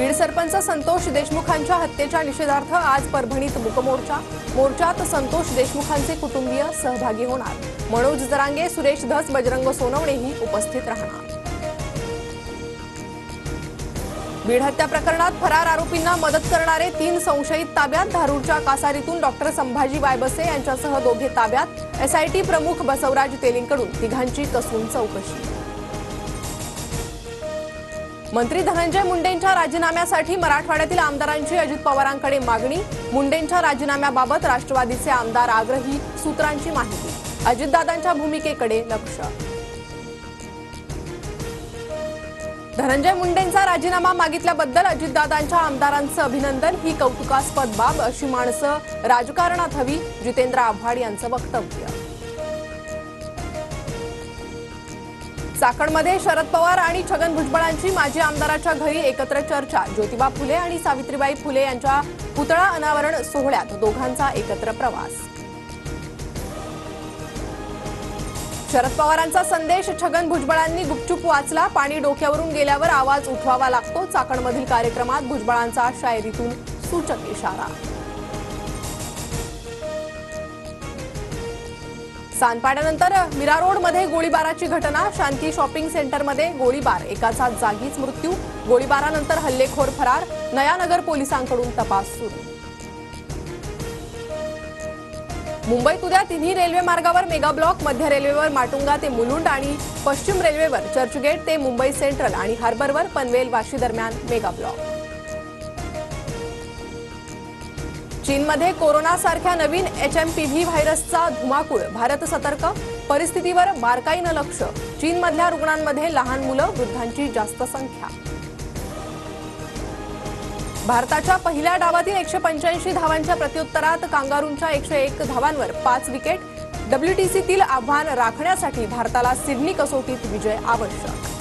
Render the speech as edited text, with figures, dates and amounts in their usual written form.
बीड सरपंच संतोष देशमुखांच्या हत्येच्या निषेधार्थ आज परभणीत मूकमोर्चा। मोर्चात संतोष देशमुखांचे कुटुंबीय सहभागी होणार। मनोज जरांगे, सुरेश धस, बजरंग सोनवणेही उपस्थित राहणार। बीड हत्या प्रकरणात फरार आरोपींना मदत करणारे 3 संशयित ताब्यात। धारूरच्या कासारीतून डॉक्टर संभाजी वायबसे यांच्यासह दोघे ताब्यात। एसआयटी प्रमुख बसवराज तेलींकडून तिघांची कसून चौकशी। मंत्री धनंजय मुंडेंच्या राजीनाम्यासाठी मराठवाड्यातील आमदारांची अजित पवारांकडे मागणी। मुंडेंच्या राजीनाम्याबाबत राष्ट्रवादीचे आमदार आग्रही, सूत्रांची माहिती। अजितदादांच्या भूमिकेकडे लक्ष। धनंजय मुंडेंचा राजीनामा मागितल्याबद्दल अजितदादांच्या आमदारांचं अभिनंदन। ही कौतुकास्पद बाब, अशी माणसं राजकारणात हवी, जितेंद्र आव्हाड यांचं वक्तव्य। चाकणमध्ये शरद पवार आणि छगन भुजबळांची माजी आमदाराच्या घरी एकत्र चर्चा। ज्योतिबा फुले आणि सावित्रीबाई फुले यांच्या पुतळा अनावरण सोहळ्यात दोघांचा एकत्र प्रवास। शरद पवारांचा संदेश छगन भुजबळांनी गुपचूप वाचला। पाणी डोक्यावरून गेल्यावर आवाज उठवावा लागतो। चाकणमधील कार्यक्रमात भुजबळांचा शायरीतून सूचक इशारा। सानपाड्यानंतर मीरा रोडमध्ये गोळीबाराची घटना। शांती शॉपिंग सेंटरमध्ये गोळीबार, एकाचा जागीच मृत्यू। गोळीबारानंतर हल्लेखोर फरार। नयानगर पोलिसांकडून तपास सुरू। मुंबईत उद्या तिन्ही रेल्वे मार्गावर मेगा ब्लॉक। मध्य रेल्वेवर माटुंगा ते मुलुंड आणि पश्चिम रेल्वेवर चर्चगेट ते मुंबई सेंट्रल आणि हार्बरवर पनवेल वाशी दरम्यान मेगा ब्लॉक। चीनमध्ये कोरोनासारख्या नवीन HMPV व्हायरसचा धुमाकूळ। भारत सतर्क, परिस्थितीवर बारकाईनं लक्ष। चीनमधल्या रुग्णांमध्ये लहान मुलं, वृद्धांची जास्त संख्या। भारताच्या पहिल्या डावातील 185 धावांच्या प्रत्युत्तरात कांगारूंच्या 101 धावांवर 5 विकेट। WTCतील आव्हान राखण्यासाठी भारताला सिडनी कसोटीत विजय आवश्यक।